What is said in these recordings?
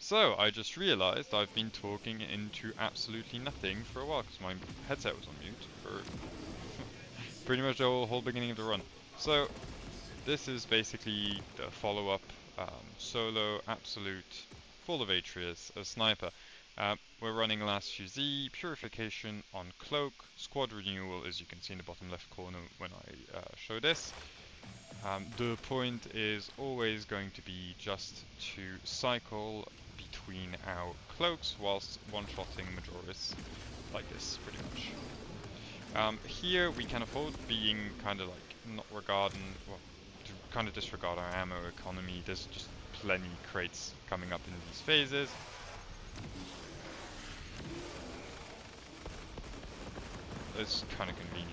So, I just realized I've been talking into absolutely nothing for a while because my headset was on mute for pretty much the whole beginning of the run. So, this is basically the follow-up solo absolute full of Atreus, a sniper. We're running last Z, purification on cloak, squad renewal as you can see in the bottom left corner when I show this. The point is always going to be just to cycle between our cloaks whilst one-shotting Majoris like this, pretty much. Here we can afford being kind of like not regarding, well, to kind of disregard our ammo economy. There's just plenty crates coming up in these phases. It's kind of convenient.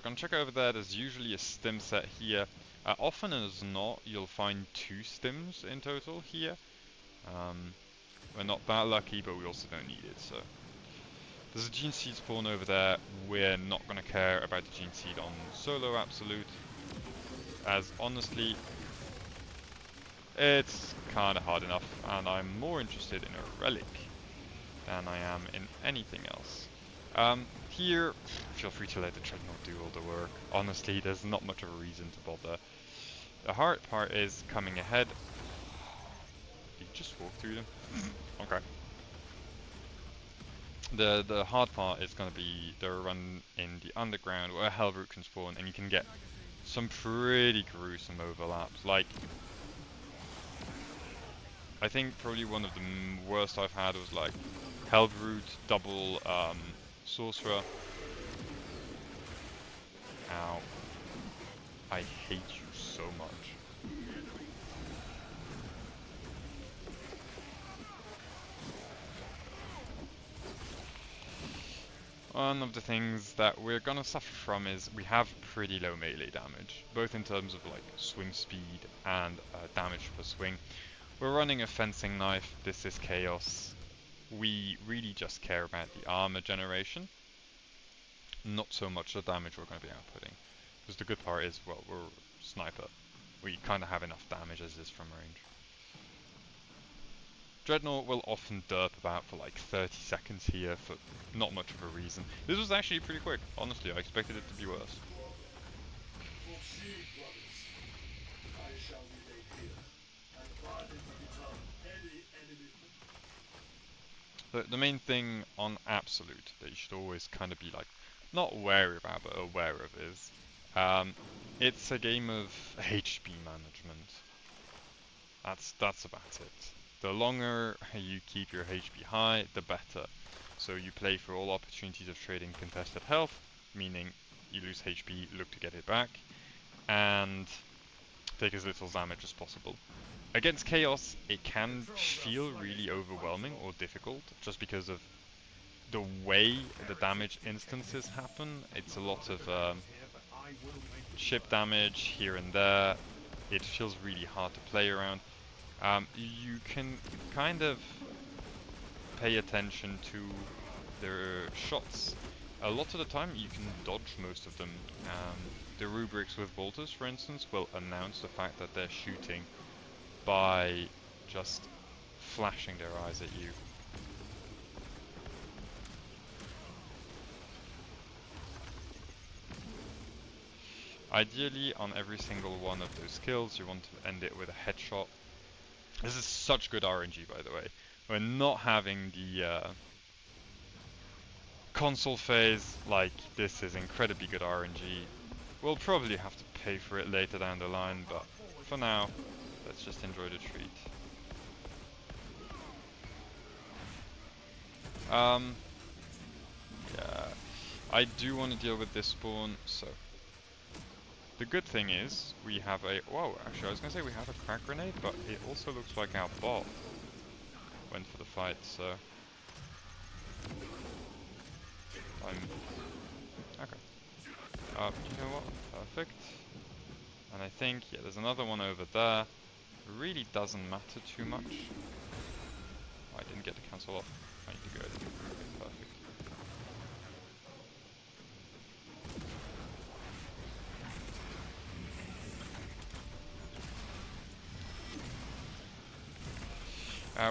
Gonna check over there, there's usually a stim set here. Often as not, you'll find 2 stims in total here. We're not that lucky, but we also don't need it, so. There's a gene seed spawn over there. We're not gonna care about the gene seed on solo absolute, as honestly, it's kinda hard enough, and I'm more interested in a relic than I am in anything else. Here, feel free to let the Dreadnought do all the work. Honestly, there's not much of a reason to bother. The hard part is coming ahead. You just walk through them? Okay. The hard part is going to be the run in the underground where Hellroot can spawn and you can get some pretty gruesome overlaps. Like, I think probably one of the worst I've had was like Hellroot double Sorcerer. Ow. I hate you so much. One of the things that we're gonna suffer from is we have pretty low melee damage, both in terms of like swing speed and damage per swing. We're running a fencing knife, this is chaos. We really just care about the armor generation, not so much the damage we're going to be outputting. Because the good part is, well, we're sniper. We kind of have enough damage as is from range. Dreadnought will often derp about for like 30 seconds here for not much of a reason. This was actually pretty quick, honestly, I expected it to be worse. The main thing on Absolute that you should always kind of be like, not wary about, but aware of is, it's a game of HP management. That's about it. The longer you keep your HP high, the better. So you play for all opportunities of trading contested health, meaning you lose HP, look to get it back, and take as little damage as possible. Against Chaos, it can feel really overwhelming or difficult, just because of the way the damage instances happen. It's a lot of chip damage here and there. It feels really hard to play around. You can kind of pay attention to their shots. A lot of the time you can dodge most of them. The rubrics with bolters, for instance, will announce the fact that they're shooting by just flashing their eyes at you. Ideally, on every single one of those kills, you want to end it with a headshot. This is such good RNG, by the way. We're not having the console phase, like, this is incredibly good RNG. We'll probably have to pay for it later down the line, but for now, let's just enjoy the treat. Yeah, I do want to deal with this spawn, so. The good thing is, we have a, whoa, actually I was going to say we have a crack grenade, but it also looks like our bot went for the fight, so. Okay. You know what? Perfect. And I think, yeah, there's another one over there. It really doesn't matter too much. Oh, I didn't get to cancel off. I need to go. Perfect.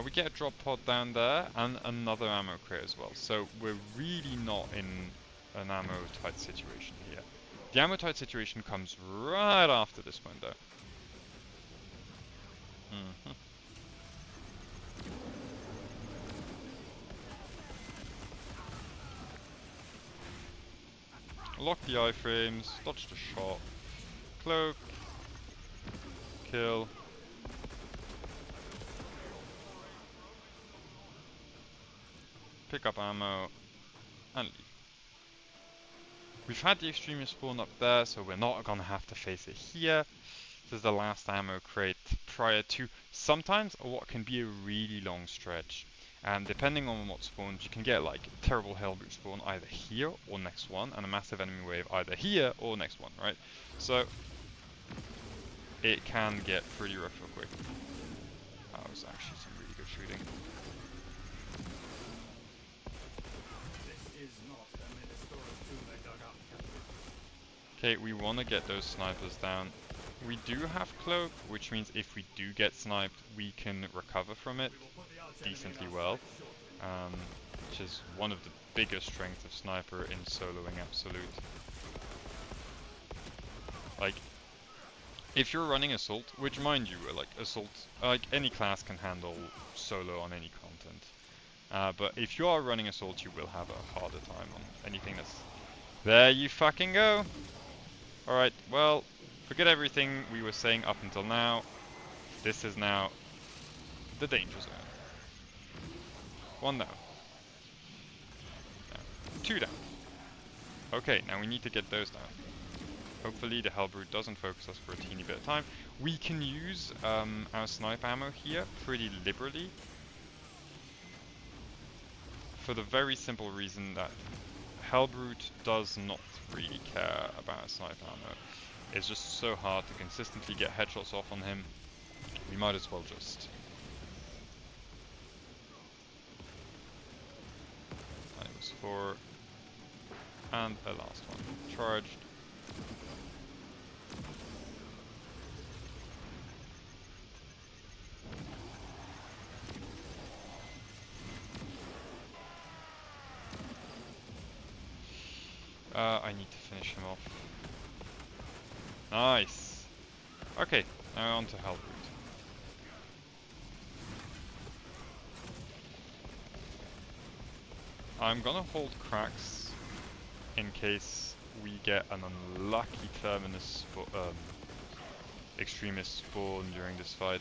We get a drop pod down there and another ammo crate as well. So we're really not in an ammo tight situation here. The ammo tight situation comes right after this window. Lock the iframes, dodge the shot, cloak, kill. Pick up ammo, and leave. We've had the extremist spawn up there, so we're not gonna have to face it here. This is the last ammo crate prior to sometimes what can be a really long stretch. And depending on what spawns, you can get like terrible hellboot spawn either here or next one, and a massive enemy wave either here or next one, right? So it can get pretty rough real quick. That was actually some really good shooting. Okay, we want to get those snipers down. We do have cloak, which means if we do get sniped, we can recover from it decently well, which is one of the biggest strengths of sniper in soloing absolute. Like, if you're running assault, which mind you, like assault, like any class can handle solo on any content, but if you are running assault, you will have a harder time on anything that's. There you fucking go. Alright, well, forget everything we were saying up until now. This is now the danger zone. 1 down. No. 2 down. Okay, now we need to get those down. Hopefully the Hellbrute doesn't focus us for a teeny bit of time. We can use our snipe ammo here pretty liberally. For the very simple reason that Hellbrute does not really care about sniper ammo. It's just so hard to consistently get headshots off on him. We might as well just. That was 4. And a last one. Charged. I need to finish him off. Nice! Okay, now on to Hellbrute. I'm gonna hold cracks in case we get an unlucky terminus extremist spawn during this fight.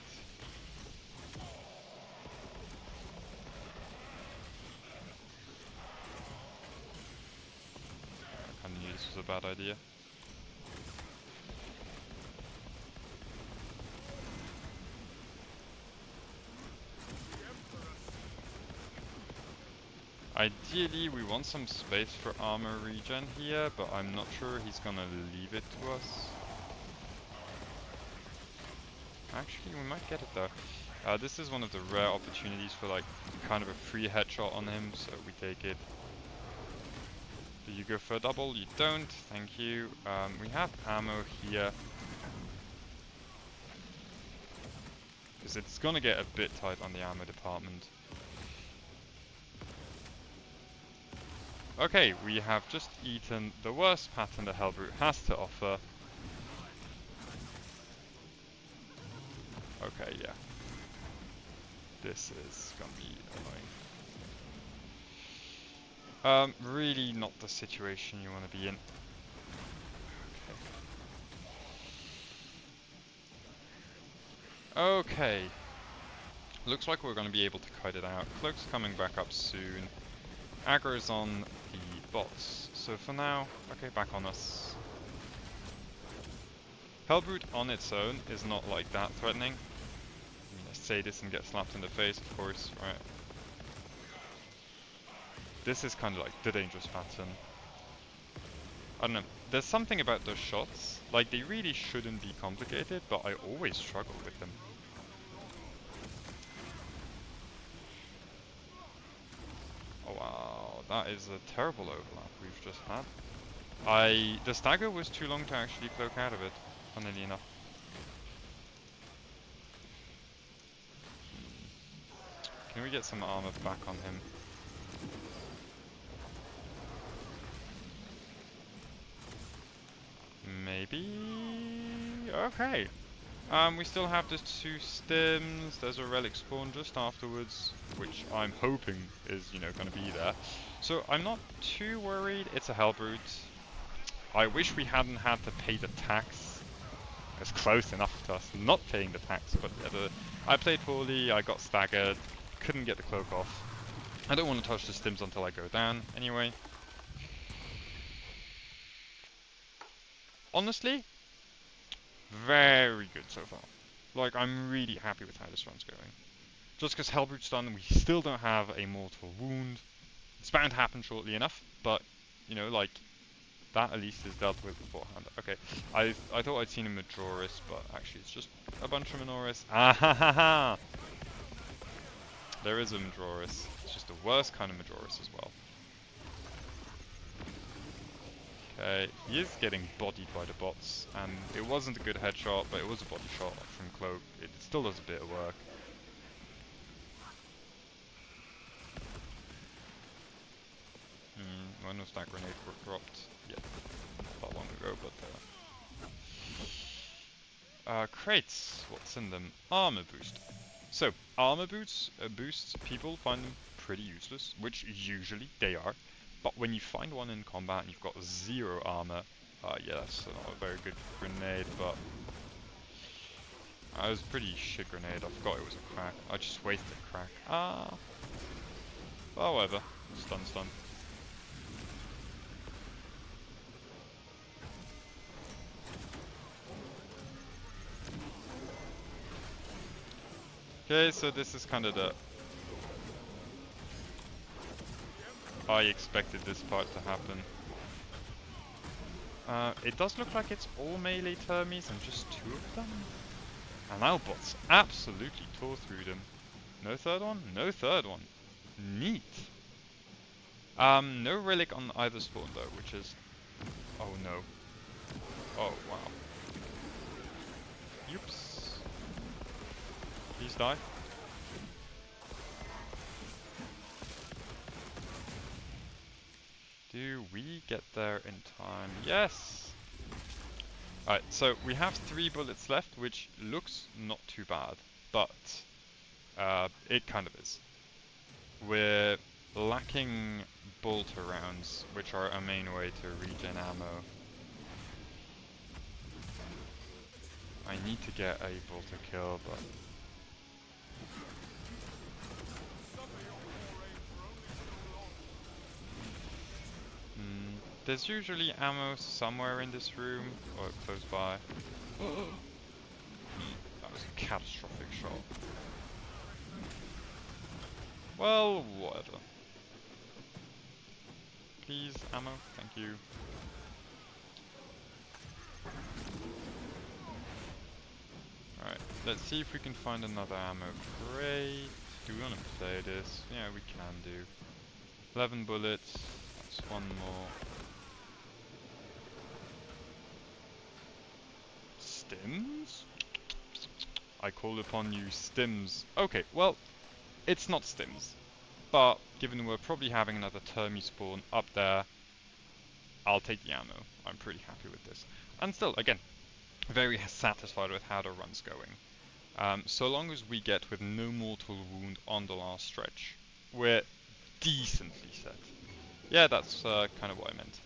I knew this was a bad idea. Ideally, we want some space for armor regen here, but I'm not sure he's gonna leave it to us. Actually, we might get it though. This is one of the rare opportunities for like kind of a free headshot on him, so we take it. Do you go for a double? You don't, thank you. We have ammo here. Because it's gonna get a bit tight on the ammo department. Okay, we have just eaten the worst pattern the Hellbrute has to offer. Okay, yeah. This is gonna be annoying. Really not the situation you want to be in. Okay. Looks like we're gonna be able to cut it out. Cloak's coming back up soon. Aggro's on the bots. So for now, okay, back on us. Hellbrute on its own is not like that threatening. I mean, I say this and get slapped in the face, of course, right? This is kind of like the dangerous pattern. I don't know, there's something about those shots, like they really shouldn't be complicated, but I always struggle with them. Oh wow, that is a terrible overlap we've just had. The stagger was too long to actually cloak out of it, funnily enough. we get some armor back on him? Maybe? Okay. We still have the 2 stims. There's a relic spawn just afterwards, which I'm hoping is, you know, gonna be there. So I'm not too worried. It's a Hellbrute. I wish we hadn't had to pay the tax. It's close enough to us not paying the tax, but yeah, I played poorly, I got staggered, couldn't get the cloak off. I don't want to touch the stims until I go down, anyway. Honestly, very good so far. Like, I'm really happy with how this run's going. Just because Hellbrute's done, we still don't have a mortal wound. It's bound to happen shortly enough, but, you know, like, that at least is dealt with beforehand. Okay, I thought I'd seen a Majoris, but actually it's just a bunch of Minoris. Ah ha ha ha! There is a Majoris. It's just the worst kind of Majoris as well. Okay, he is getting bodied by the bots, and it wasn't a good headshot, but it was a body shot from Cloak. It still does a bit of work. When was that grenade dropped? Yeah, not long ago, but crates, what's in them? Armor boost. So, armor boosts, people find them pretty useless, which usually they are. But when you find one in combat and you've got 0 armor, yeah, that's not a very good grenade, but it was a pretty shit grenade. I forgot it was a crack. I just wasted a crack. Well, whatever. Stun. Okay, so this is kind of the... I expected this part to happen. It does look like it's all melee termies and just 2 of them. And our bots absolutely tore through them. No third one? No third one. Neat. No relic on either spawn though, which is... Oh no. Oh wow. Oops. Please die. Do we get there in time? Yes! Alright, so we have 3 bullets left, which looks not too bad, but it kind of is. We're lacking bolter rounds, which are a main way to regen ammo. I need to get a bolter kill, but... There's usually ammo somewhere in this room, or close by. That was a catastrophic shot. Well, whatever. Please, ammo, thank you. Alright, let's see if we can find another ammo crate. Do we want to play this? Yeah, we can do. 11 bullets, that's 1 more. Stims? I call upon you, stims. Okay, well, it's not stims. But, given we're probably having another termy spawn up there, I'll take the ammo. I'm pretty happy with this. And still, again, very satisfied with how the run's going. So long as we get with no mortal wound on the last stretch, we're decently set. Yeah, that's kind of what I meant.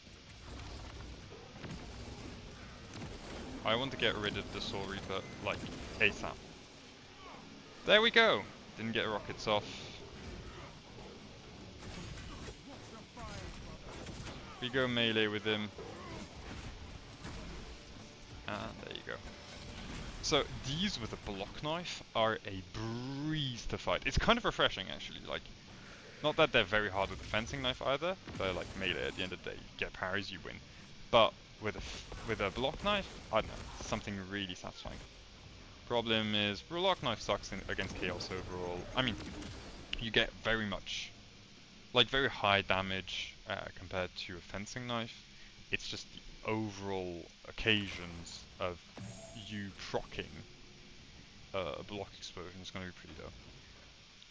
I want to get rid of the Soul Reaper, like, ASAP. There we go! Didn't get rockets off. We go melee with him. And there you go. So, these with a block knife are a breeze to fight. It's kind of refreshing, actually. Like, not that they're very hard with a fencing knife either. They're like melee at the end of the day. You get parries, you win. But with a block knife, I don't know, something really satisfying. Problem is, block knife sucks against chaos overall. I mean, you get very high damage compared to a fencing knife. It's just the overall occasions of you proccing a block explosion is going to be pretty low.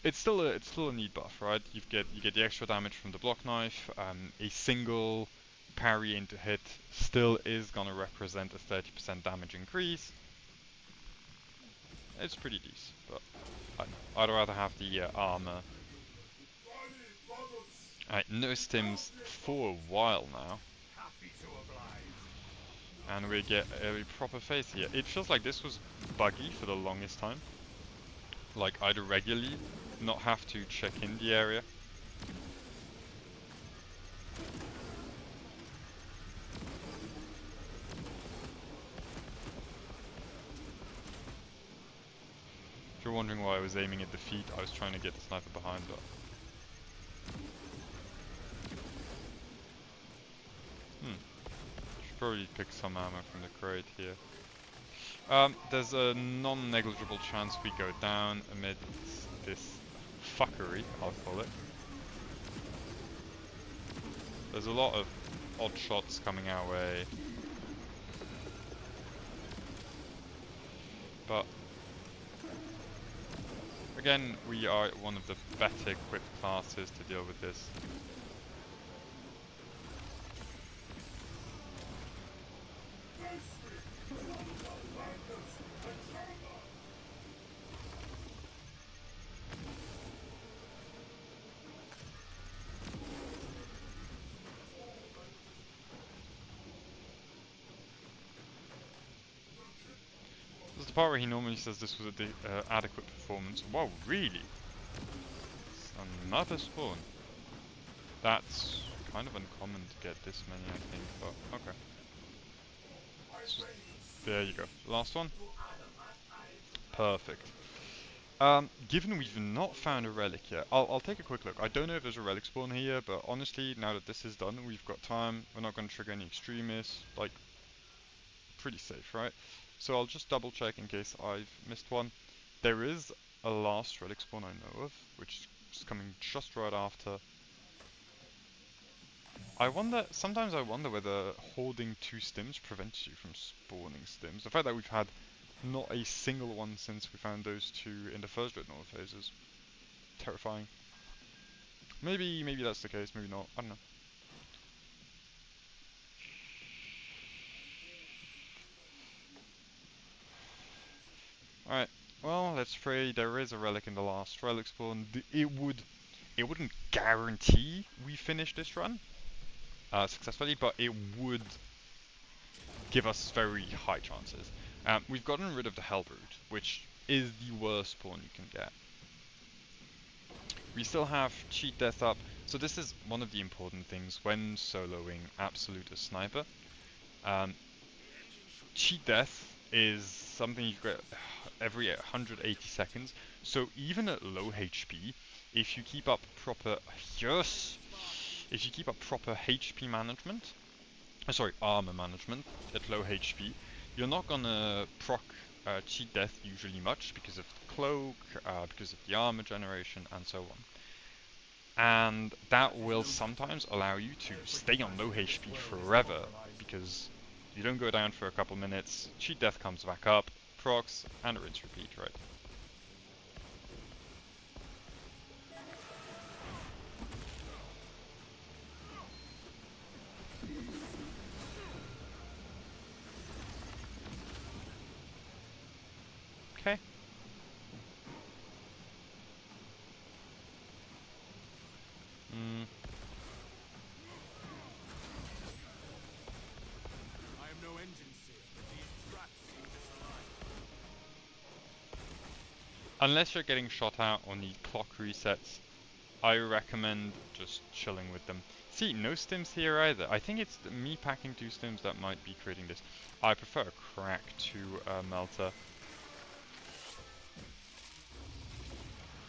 it's still a neat buff, right? You get the extra damage from the block knife. A single parry into hit still is gonna represent a 30% damage increase. It's pretty decent, but I don't know. I'd rather have the armor. I no stims for a while now, and we get a proper face here. It feels like this was buggy for the longest time. Like I'd regularly not have to check in the area. If you're wondering why I was aiming at the feet, I was trying to get the sniper behind, but should probably pick some ammo from the crate here. There's a non-negligible chance we go down amid this fuckery, I'll call it. There's a lot of odd shots coming our way, but again, we are one of the better equipped classes to deal with this. This is the part where he normally says this was an adequate performance. Whoa, really? It's another spawn. That's kind of uncommon to get this many, I think, but okay. So, there you go. Last one. Perfect. Given we've not found a relic yet, I'll take a quick look. I don't know if there's a relic spawn here, but honestly, now that this is done, we've got time. We're not going to trigger any extremists. Like, pretty safe, right? So I'll just double check in case I've missed one. There is a last relic spawn I know of, which is coming just right after. Sometimes I wonder whether holding 2 stims prevents you from spawning stims. The fact that we've had not a single one since we found those 2 in the first Dreadnought phase is terrifying. Maybe that's the case, maybe not, I don't know. Alright, well, let's pray there is a relic in the last relic spawn. It wouldn't guarantee we finish this run successfully, but it would give us very high chances. We've gotten rid of the Hellbrute, which is the worst spawn you can get. We still have cheat death up, so this is one of the important things when soloing Absolute as sniper. Cheat death is something you get every 180 seconds, so even at low HP, if you keep up proper HP management, armor management at low HP, you're not gonna proc cheat death usually much because of the cloak, because of the armor generation, and so on. And that will sometimes allow you to stay on low HP forever, because you don't go down for a couple minutes, cheat death comes back up, procs, and rinse repeat, right? Okay. Unless you're getting shot out on the clock resets, I recommend just chilling with them. See, no stims here either. I think it's me packing 2 stims that might be creating this. I prefer a crack to melter.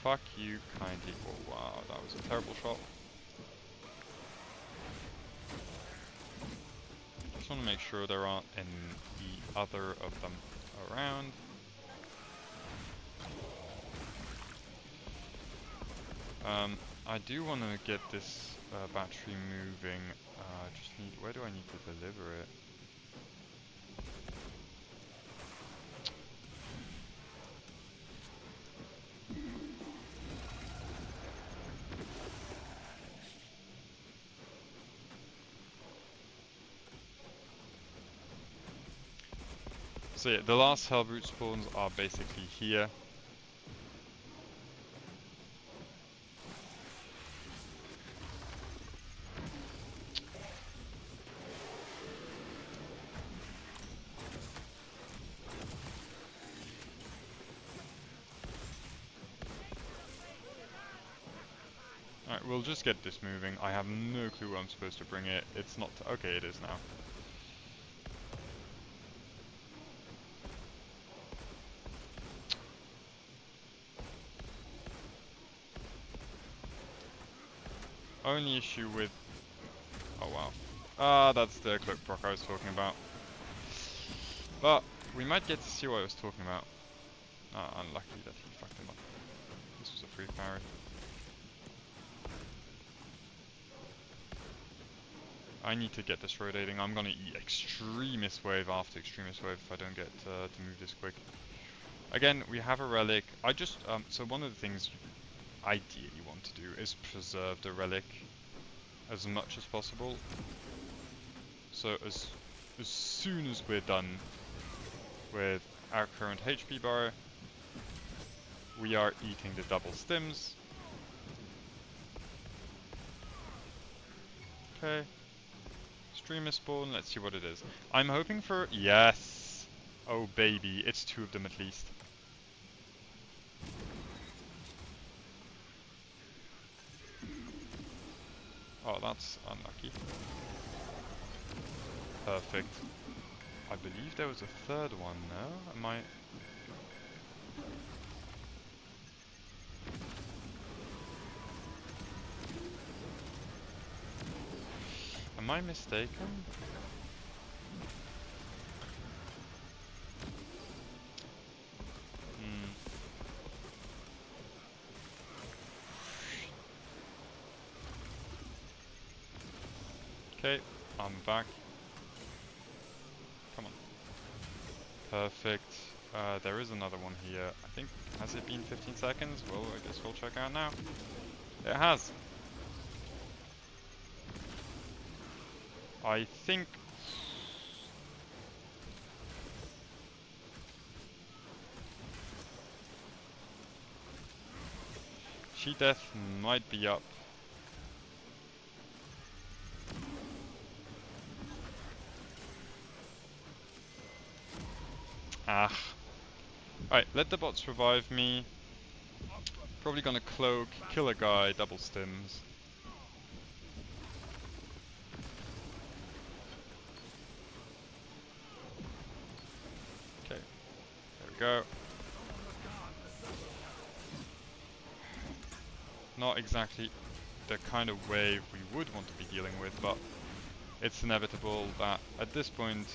Fuck you kindly. Oh wow, that was a terrible shot. Just want to make sure there aren't any other of them around. I do want to get this battery moving. Where do I need to deliver it? So yeah, the last Hellbrute spawns are basically here. Alright, we'll just get this moving. I have no clue where I'm supposed to bring it. It's not... okay, it is now. Only issue with... oh wow. Ah, that's the cloak proc I was talking about. But we might get to see what I was talking about. Ah, unlucky that he fucked him up. This was a free parry. I need to get this rotating. I'm gonna eat Extremist Wave after Extremist Wave if I don't get to move this quick. Again, we have a relic. I just, so one of the things you ideally want to do is preserve the relic as much as possible. So as soon as we're done with our current HP bar, we are eating the double stims. Okay. Streamer spawn, let's see what it is. I'm hoping for... yes! Oh baby, it's 2 of them at least. Oh, that's unlucky. Perfect. I believe there was a third one, no? Am I... am I mistaken? Okay, I'm back. Come on. Perfect. There is another one here. I think, has it been 15 seconds? Well, I guess we'll check out now. It has. I think... She Death might be up. Ah. Alright, let the bots revive me. Probably gonna cloak, kill a guy, double stims. Okay, there we go. Not exactly the kind of wave we would want to be dealing with, but it's inevitable that at this point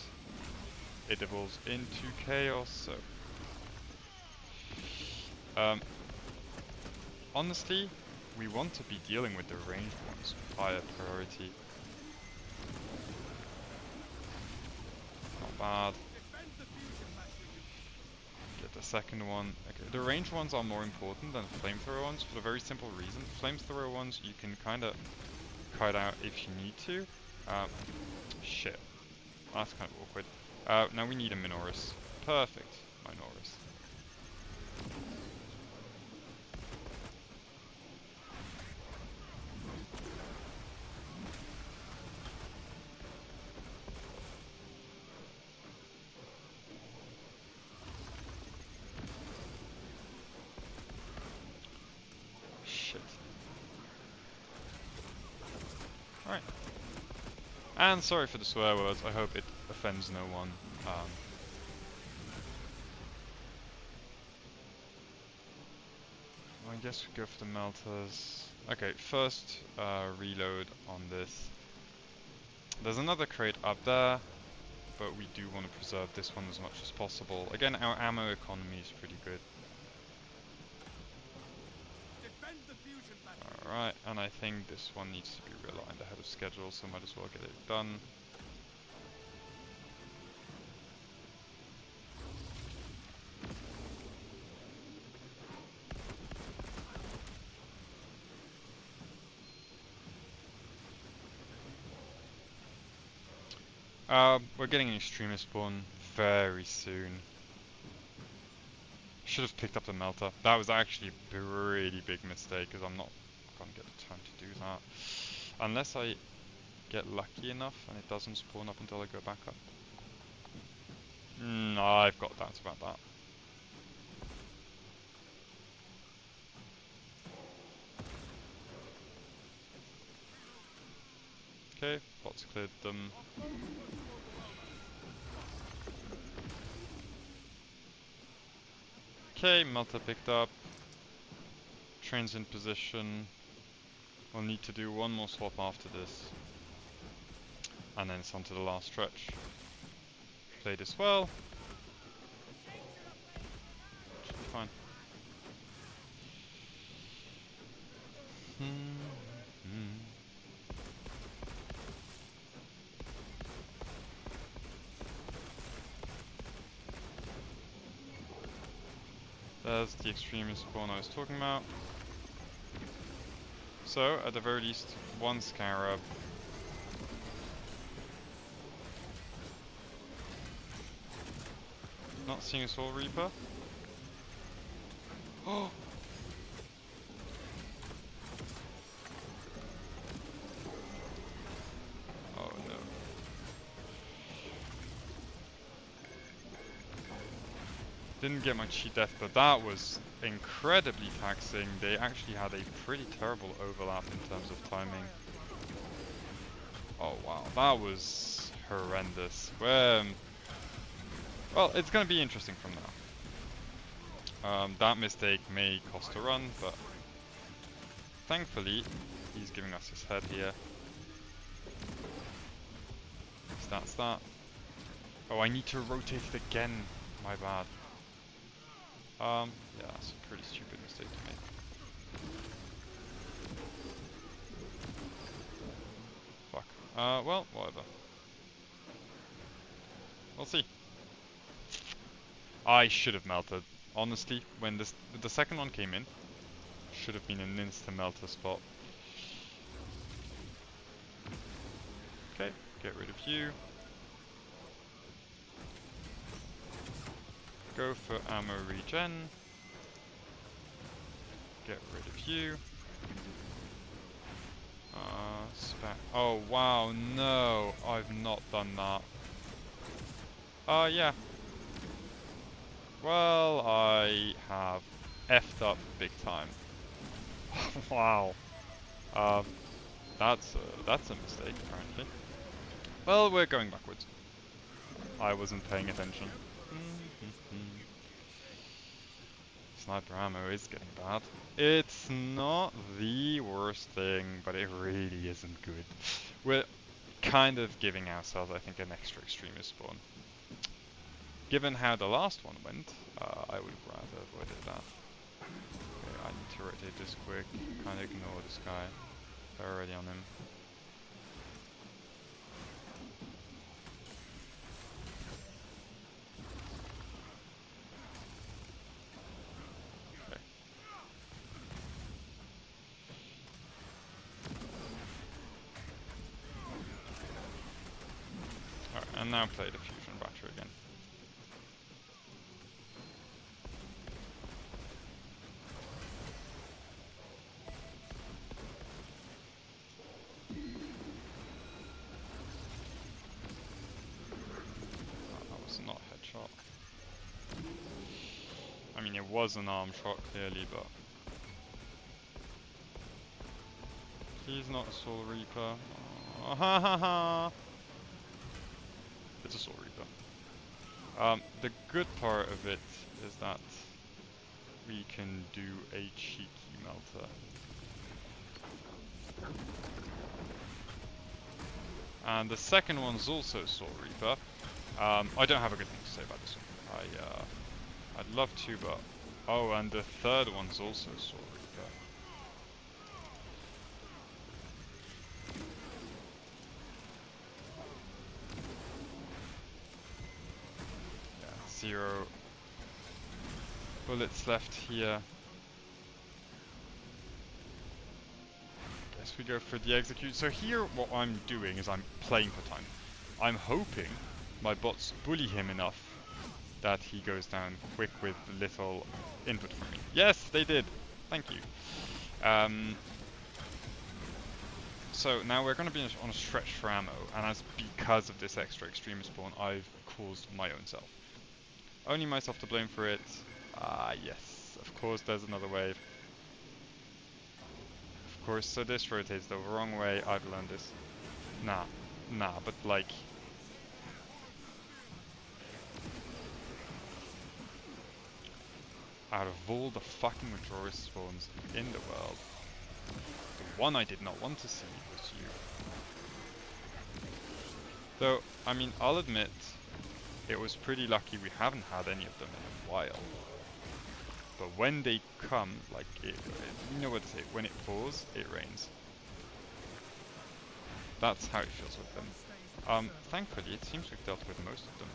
it evolves into chaos, so... honestly, we want to be dealing with the ranged ones with higher priority. Not bad. Get the second one. Okay, the ranged ones are more important than flamethrower ones for the very simple reason. Flamethrower ones you can kind of cut out if you need to. Shit. That's kind of awkward. Now we need a Minoris. Perfect. Minoris. Shit. Alright. And sorry for the swear words, I hope it offends no one. I guess we go for the melters. Okay, first reload on this. There's another crate up there, but we do want to preserve this one as much as possible. Again, our ammo economy is pretty good. Alright, and I think this one needs to be realigned ahead of schedule, so might as well get it done. We're getting an extremist spawn very soon. Should have picked up the melter. That was actually a pretty big mistake because I'm not gonna get the time to do that. Unless I get lucky enough and it doesn't spawn up until I go back up. I've got doubts about that. Okay, bots cleared them. Okay, melter picked up. Train's in position. We'll need to do one more swap after this. And then it's on to the last stretch. Play this well. Should be fine. There's the extremist spawn I was talking about. So, at the very least, one scarab. Not seeing a Soul Reaper. Oh! Oh no. Didn't get my cheat death, but that was incredibly taxing. They actually had a pretty terrible overlap in terms of timing. Oh wow, that was horrendous. Well, it's gonna be interesting from now. That mistake may cost a run, but thankfully he's giving us his head here. So that's that. Oh, I need to rotate it again. My bad. Yeah, that's a pretty stupid mistake to make. Fuck. Well, whatever. We'll see. I should have melted. Honestly, when the second one came in, should have been an insta-melter spot. Okay, get rid of you. Go for ammo regen. Get rid of you. Oh wow, no, I've not done that. Yeah. Well, I have effed up big time. Wow. That's a mistake apparently. Well, we're going backwards. I wasn't paying attention. Sniper ammo is getting bad. It's not the worst thing, but it really isn't good. We're kind of giving ourselves, I think, an extra extremist spawn. Given how the last one went, I would have rather avoided that. Okay, I need to rotate this quick, kind of ignore this guy. They're already on him. Okay. Alright, and now play the fusion battery again. I mean, it was an arm shot clearly, but he's not a Soul Reaper. Oh, ha ha ha! It's a Soul Reaper. The good part of it is that we can do a cheeky melter. And the second one's also Soul Reaper. I don't have a good thing to say about this one. I'd love to, but... Oh, and the third one's also Soul Reaper. Yeah, 0 bullets left here. Guess we go for the execute. So here what I'm doing is I'm playing for time. I'm hoping my bots bully him enough that he goes down quick with little input from me. Yes, they did. Thank you. So now we're going to be on a stretch for ammo, and as because of this extra extremist spawn, I've caused my own self. Only myself to blame for it. Ah, yes. Of course, there's another wave. Of course, so this rotates the wrong way. I've learned this. Nah, but like... out of all the fucking Atreus spawns in the world, the one I did not want to see was you. Though, I mean, I'll admit, it was pretty lucky we haven't had any of them in a while. But when they come, like, you know what to say, when it pours, it rains. That's how it feels with them. Thankfully, it seems we've dealt with most of them.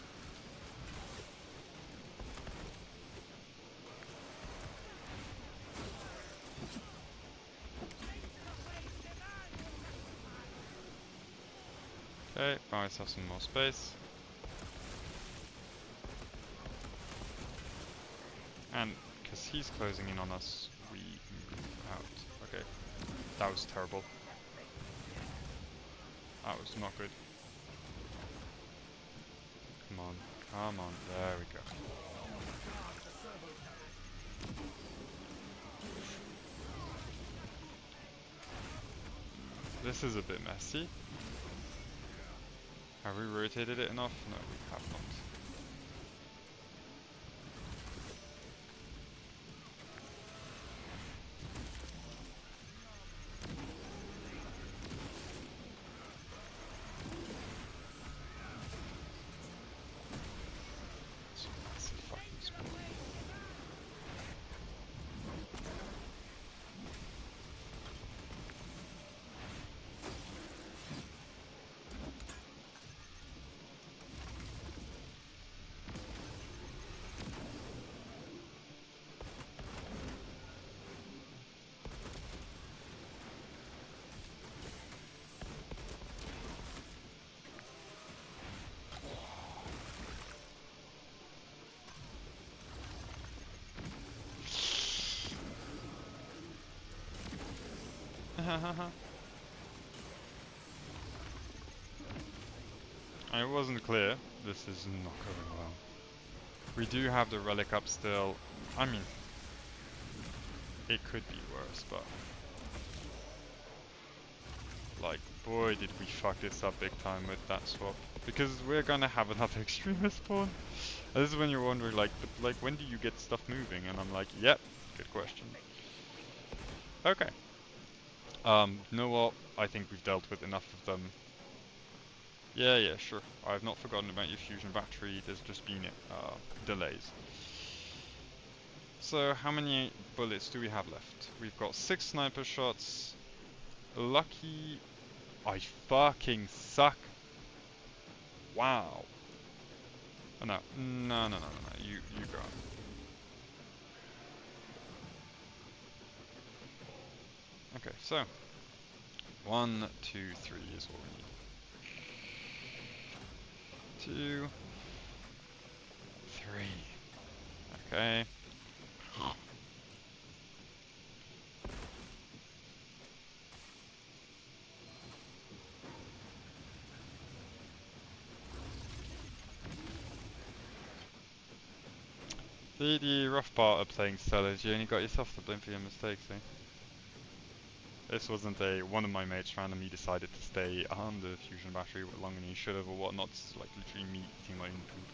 Okay, buy myself some more space. And because he's closing in on us, we move out. Okay, that was terrible. That was not good. Come on, there we go. This is a bit messy. Have we rotated it enough? No, we have not. It's a massive fucking spawn. It wasn't clear. This is not going well. We do have the relic up still. I mean, it could be worse, but... like, boy, did we fuck this up big time with that swap. Because we're gonna have another extremist spawn. And this is when you're wondering, like, but, like, when do you get stuff moving? And I'm like, yep, good question. Okay. You know what? I think we've dealt with enough of them. Yeah, sure. I've not forgotten about your fusion battery. There's just been delays. So, how many bullets do we have left? We've got 6 sniper shots. Lucky... I fucking suck. Wow. Oh, no. No. You go on. Okay, so... 1, 2, 3 is all we need. 2, 3. Okay. The rough part of playing Stella is you only got yourself to blame for your mistakes, eh? This wasn't one of my mates randomly decided to stay on the fusion battery longer than he should have or whatnot. It's like literally me eating my own poop.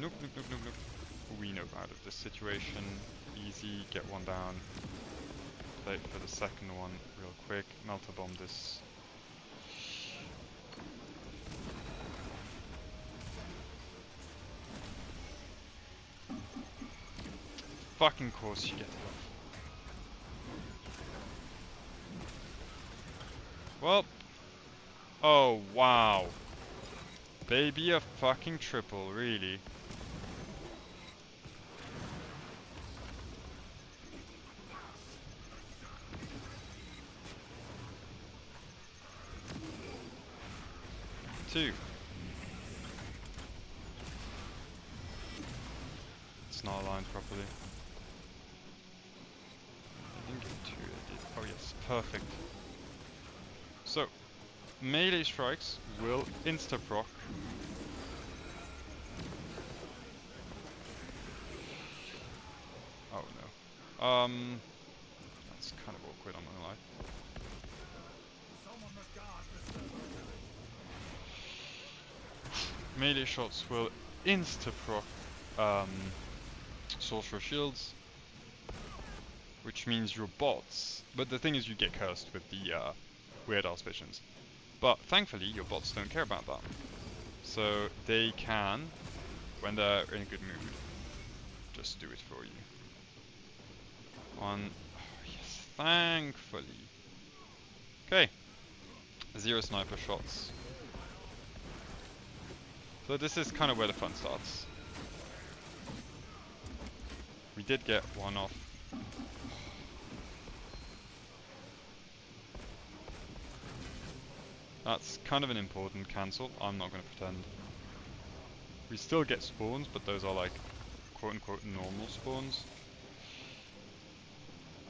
Nope. We know out of this situation. Easy, get one down. Play for the second one real quick. Melter bomb this. Fucking course you get it off. Well. Oh, wow. Baby a fucking triple, really. 2. It's not aligned properly. I didn't get 2, I did. Oh yes, perfect. So, melee strikes will insta-proc. Oh no. That's kind of awkward, I'm not gonna lie. Melee shots will insta-proc sorcerer shields, which means your bots. But the thing is, you get cursed with the weird ass visions. But thankfully, your bots don't care about that. So they can, when they're in a good mood, just do it for you. Oh, yes, thankfully. Okay, 0 sniper shots. So this is kind of where the fun starts. We did get one off. That's kind of an important cancel, I'm not going to pretend. We still get spawns, but those are like quote-unquote normal spawns.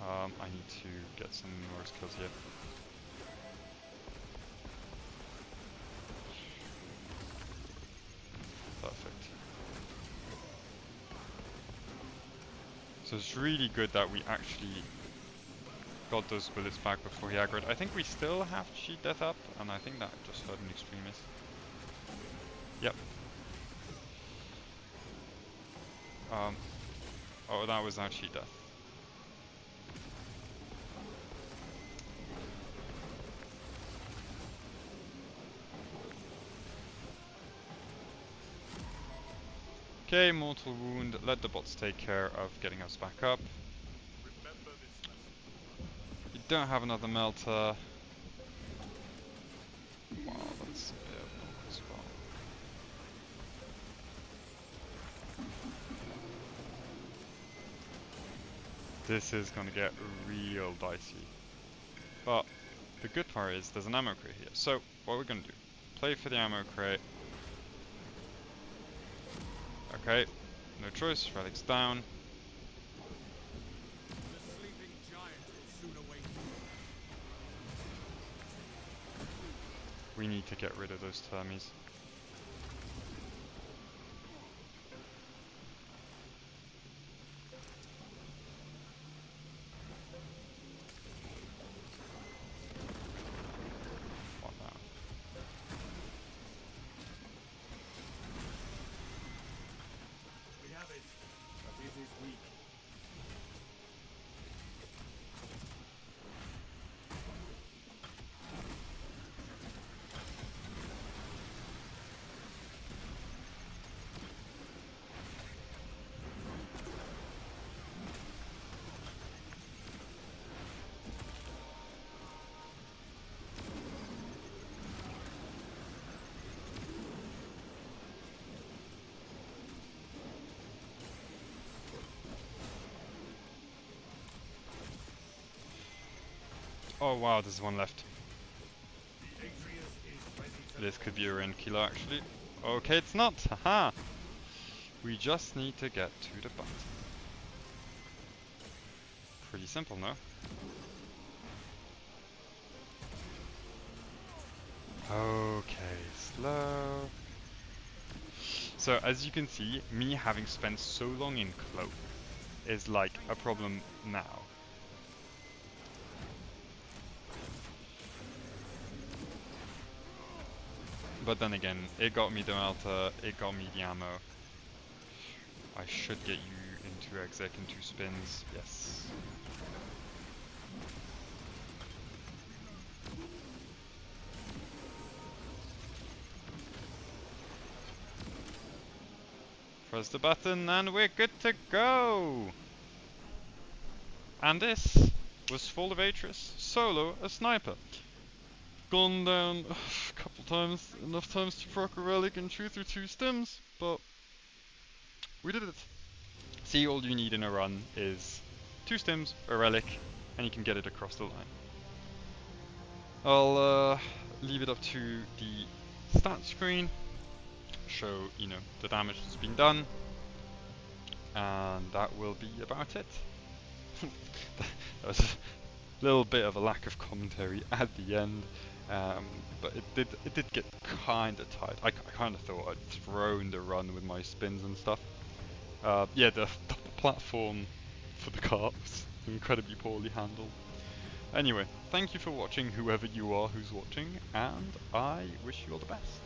I need to get some more kills here. Perfect. So it's really good that we actually got those bullets back before he aggroed. I think we still have Cheat Death up, and I think that just hurt an extremist. Yep. Oh, that was our Cheat Death. Okay, Mortal Wound. Let the bots take care of getting us back up. You don't have another melter. Wow, that's a bit of an awkward spot. This is gonna get real dicey. But the good part is there's an ammo crate here. So what we're gonna do, play for the ammo crate. Okay, no choice, relics down. We need to get rid of those termies. What now? We have it, but it is weak. Oh wow, there's one left. Atreus is ready to This could be a rend killer actually. Okay, it's not, haha! We just need to get to the button. Pretty simple, no? Okay, slow. So as you can see, me having spent so long in cloak is like a problem now. But then again, it got me the melter, it got me the ammo. I should get you into exec in 2 spins, yes. Press the button and we're good to go! And this was Fall of Atreus, solo a sniper. Gone down a couple times, enough times to proc a relic and chew through 2 stims, but we did it. See, all you need in a run is 2 stims, a relic, and you can get it across the line. I'll leave it up to the stat screen, show, you know, the damage that's been done, and that will be about it. That was a little bit of a lack of commentary at the end, but it did get kind of tight. I kind of thought I'd thrown the run with my spins and stuff. Yeah, the platform for the cart was incredibly poorly handled. Anyway, thank you for watching, whoever you are who's watching, and I wish you all the best.